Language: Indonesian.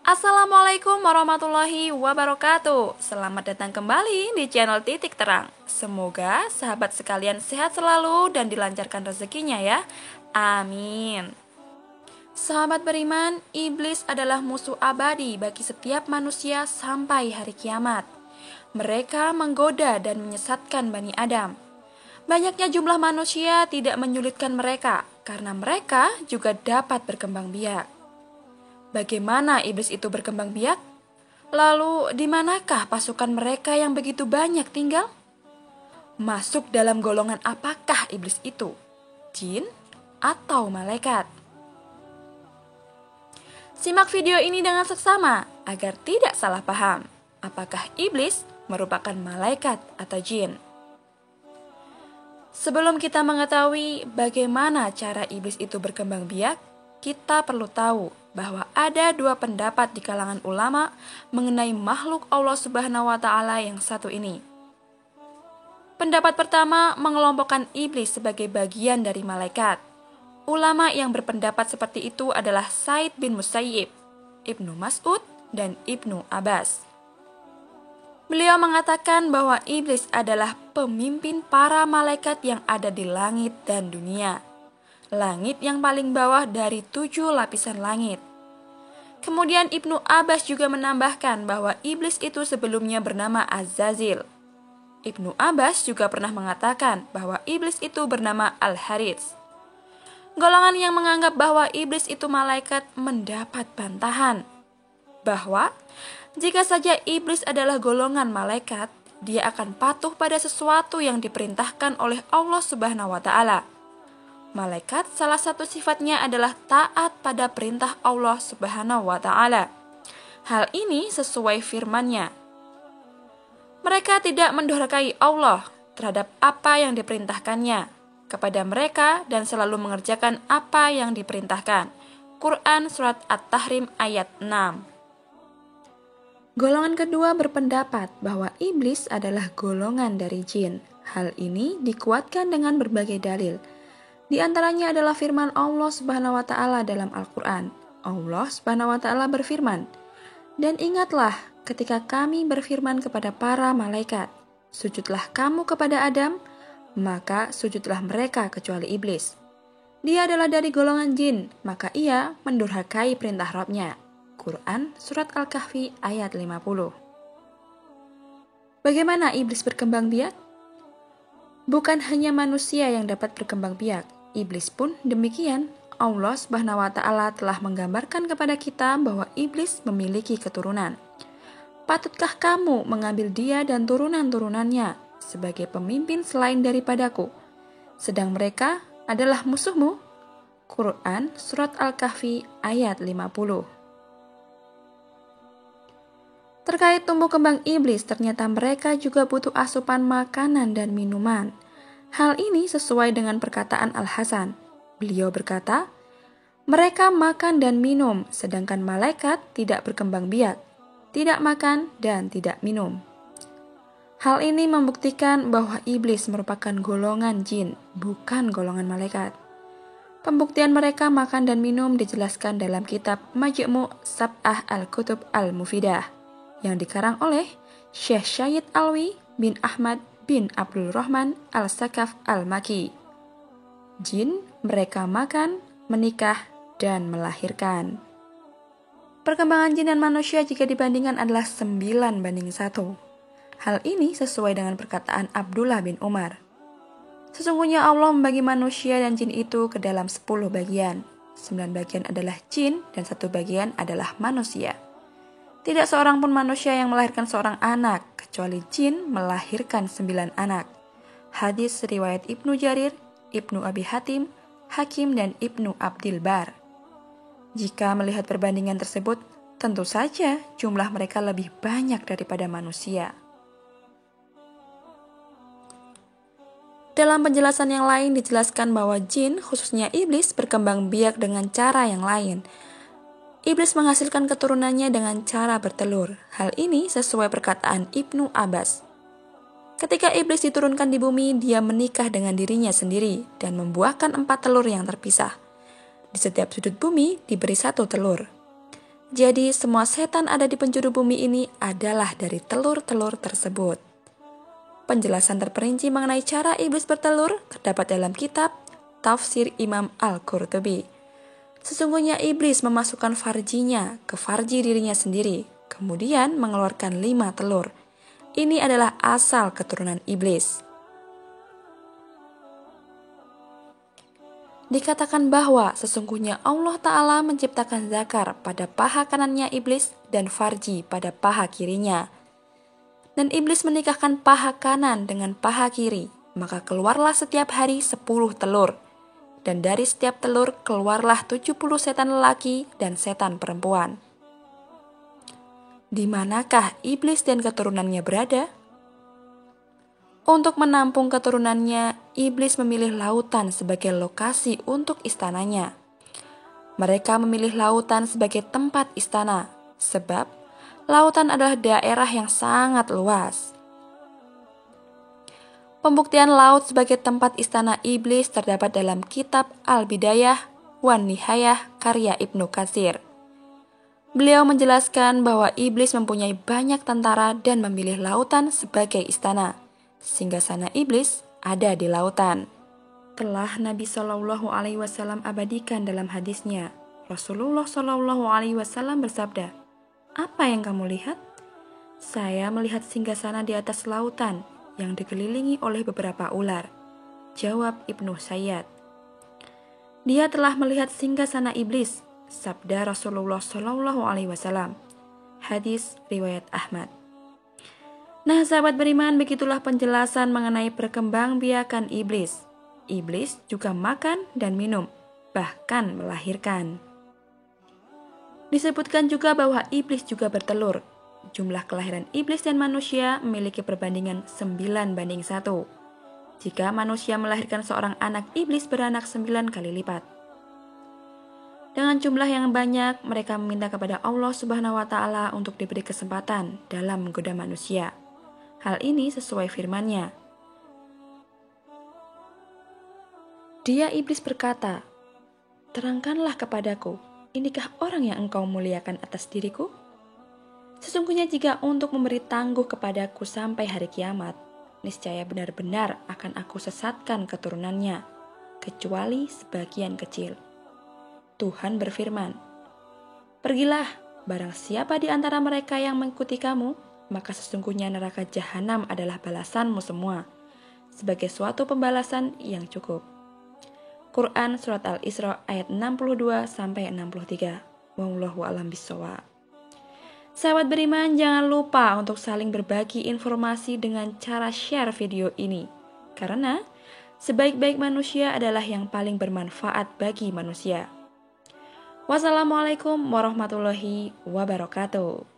Assalamualaikum warahmatullahi wabarakatuh. Selamat datang kembali di channel Titik Terang. Semoga sahabat sekalian sehat selalu dan dilancarkan rezekinya ya. Amin. Sahabat beriman, iblis adalah musuh abadi bagi setiap manusia sampai hari kiamat. Mereka menggoda dan menyesatkan Bani Adam. Banyaknya jumlah manusia tidak menyulitkan mereka karena mereka juga dapat berkembang biak. Bagaimana iblis itu berkembang biak? Lalu di manakah pasukan mereka yang begitu banyak tinggal? Masuk dalam golongan apakah iblis itu? Jin atau malaikat? Simak video ini dengan seksama agar tidak salah paham. Apakah iblis merupakan malaikat atau jin? Sebelum kita mengetahui bagaimana cara iblis itu berkembang biak, kita perlu tahu bahwa ada dua pendapat di kalangan ulama mengenai makhluk Allah Subhanahu wa Ta'ala yang satu ini. Pendapat pertama mengelompokkan iblis sebagai bagian dari malaikat. Ulama yang berpendapat seperti itu adalah Sa'id bin Musayyib, Ibnu Mas'ud, dan Ibnu Abbas. Beliau mengatakan bahwa iblis adalah pemimpin para malaikat yang ada di langit dan dunia. Langit yang paling bawah dari 7 lapisan langit. Kemudian Ibnu Abbas juga menambahkan bahwa iblis itu sebelumnya bernama Azazil. Ibnu Abbas juga pernah mengatakan bahwa iblis itu bernama Al-Harits. Golongan yang menganggap bahwa iblis itu malaikat mendapat bantahan bahwa jika saja iblis adalah golongan malaikat, dia akan patuh pada sesuatu yang diperintahkan oleh Allah Subhanahu wa Ta'ala. Malaikat salah satu sifatnya adalah taat pada perintah Allah Subhanahu wa Ta'ala. Hal ini sesuai firman-Nya. Mereka tidak mendurhakai Allah terhadap apa yang diperintahkannya kepada mereka dan selalu mengerjakan apa yang diperintahkan. Quran Surat At-Tahrim ayat 6. Golongan kedua berpendapat bahwa iblis adalah golongan dari jin. Hal ini dikuatkan dengan berbagai dalil. Di antaranya adalah firman Allah Subhanahu wa Ta'ala dalam Al-Qur'an. Allah Subhanahu wa Ta'ala berfirman, "Dan ingatlah ketika kami berfirman kepada para malaikat, sujudlah kamu kepada Adam, maka sujudlah mereka kecuali iblis. Dia adalah dari golongan jin, maka ia mendurhakai perintah Rabb-Nya." Quran Surat Al-Kahfi ayat 50. Bagaimana iblis berkembang biak? Bukan hanya manusia yang dapat berkembang biak, iblis pun demikian. Allah Subhanahu wa Ta'ala telah menggambarkan kepada kita bahwa iblis memiliki keturunan. Patutkah kamu mengambil dia dan turunan-turunannya sebagai pemimpin selain daripadaku, sedang mereka adalah musuhmu? Quran Surat Al-Kahfi ayat 50. Terkait tumbuh kembang iblis, ternyata mereka juga butuh asupan makanan dan minuman. Hal ini sesuai dengan perkataan Al-Hasan. Beliau berkata, mereka makan dan minum, sedangkan malaikat tidak berkembang biak, tidak makan dan tidak minum. Hal ini membuktikan bahwa iblis merupakan golongan jin, bukan golongan malaikat. Pembuktian mereka makan dan minum dijelaskan dalam kitab Majmu' Sab'ah Al-Kutub Al-Mufidah yang dikarang oleh Syekh Syahid Alwi bin Ahmad bin Abdul Rahman Al-Sakaf Al-Maki. Jin, mereka makan, menikah, dan melahirkan. Perkembangan jin dan manusia jika dibandingkan adalah 9:1. Hal ini sesuai dengan perkataan Abdullah bin Umar. Sesungguhnya Allah membagi manusia dan jin itu ke dalam 10 bagian. 9 bagian adalah jin dan 1 bagian adalah manusia. Tidak seorang pun manusia yang melahirkan seorang anak, kecuali jin melahirkan 9 anak. Hadis riwayat Ibnu Jarir, Ibnu Abi Hatim, Hakim, dan Ibnu Abdil Bar. Jika melihat perbandingan tersebut, tentu saja jumlah mereka lebih banyak daripada manusia. Dalam penjelasan yang lain dijelaskan bahwa jin, khususnya iblis, berkembang biak dengan cara yang lain. Iblis menghasilkan keturunannya dengan cara bertelur. Hal ini sesuai perkataan Ibnu Abbas. Ketika iblis diturunkan di bumi, dia menikah dengan dirinya sendiri dan membuahkan 4 telur yang terpisah. Di setiap sudut bumi diberi 1 telur. Jadi semua setan ada di penjuru bumi ini adalah dari telur-telur tersebut. Penjelasan terperinci mengenai cara iblis bertelur terdapat dalam kitab Tafsir Imam Al-Qurtubi. Sesungguhnya iblis memasukkan farjinya ke farji dirinya sendiri, kemudian mengeluarkan 5 telur. Ini adalah asal keturunan iblis. Dikatakan bahwa sesungguhnya Allah Ta'ala menciptakan zakar pada paha kanannya iblis dan farji pada paha kirinya. Dan iblis menikahkan paha kanan dengan paha kiri, maka keluarlah setiap hari 10 telur. Dan dari setiap telur keluarlah 70 setan lelaki dan setan perempuan. Di manakah iblis dan keturunannya berada? Untuk menampung keturunannya, iblis memilih lautan sebagai lokasi untuk istananya. Mereka memilih lautan sebagai tempat istana, sebab lautan adalah daerah yang sangat luas. Pembuktian laut sebagai tempat istana iblis terdapat dalam kitab Al-Bidayah wan Nihayah karya Ibnu Katsir. Beliau menjelaskan bahwa iblis mempunyai banyak tentara dan memilih lautan sebagai istana. Singgasana iblis ada di lautan. Telah Nabi Shallallahu Alaihi Wasallam abadikan dalam hadisnya. Rasulullah Shallallahu Alaihi Wasallam bersabda, "Apa yang kamu lihat? Saya melihat singgasana di atas lautan yang dikelilingi oleh beberapa ular." Jawab Ibnu Sayyad. Dia telah melihat singgasana iblis. Sabda Rasulullah Shallallahu Alaihi Wasallam. Hadis riwayat Ahmad. Nah, sahabat beriman, begitulah penjelasan mengenai perkembangbiakan iblis. Iblis juga makan dan minum, bahkan melahirkan. Disebutkan juga bahwa iblis juga bertelur. Jumlah kelahiran iblis dan manusia memiliki perbandingan 9:1. Jika manusia melahirkan seorang anak, iblis beranak 9 kali lipat. Dengan jumlah yang banyak, mereka meminta kepada Allah Subhanahu wa Ta'ala untuk diberi kesempatan dalam menggoda manusia. Hal ini sesuai firman-Nya. Dia iblis berkata, "Terangkanlah kepadaku, inikah orang yang engkau muliakan atas diriku? Sesungguhnya jika untuk memberi tangguh kepadaku sampai hari kiamat, niscaya benar-benar akan aku sesatkan keturunannya, kecuali sebagian kecil." Tuhan berfirman, "Pergilah, barang siapa di antara mereka yang mengikuti kamu, maka sesungguhnya neraka jahanam adalah balasanmu semua, sebagai suatu pembalasan yang cukup." Quran Surat Al-Isra ayat 62-63. Wallahu a'lam bishawab. Sahabat beriman, jangan lupa untuk saling berbagi informasi dengan cara share video ini, karena sebaik-baik manusia adalah yang paling bermanfaat bagi manusia. Wassalamualaikum warahmatullahi wabarakatuh.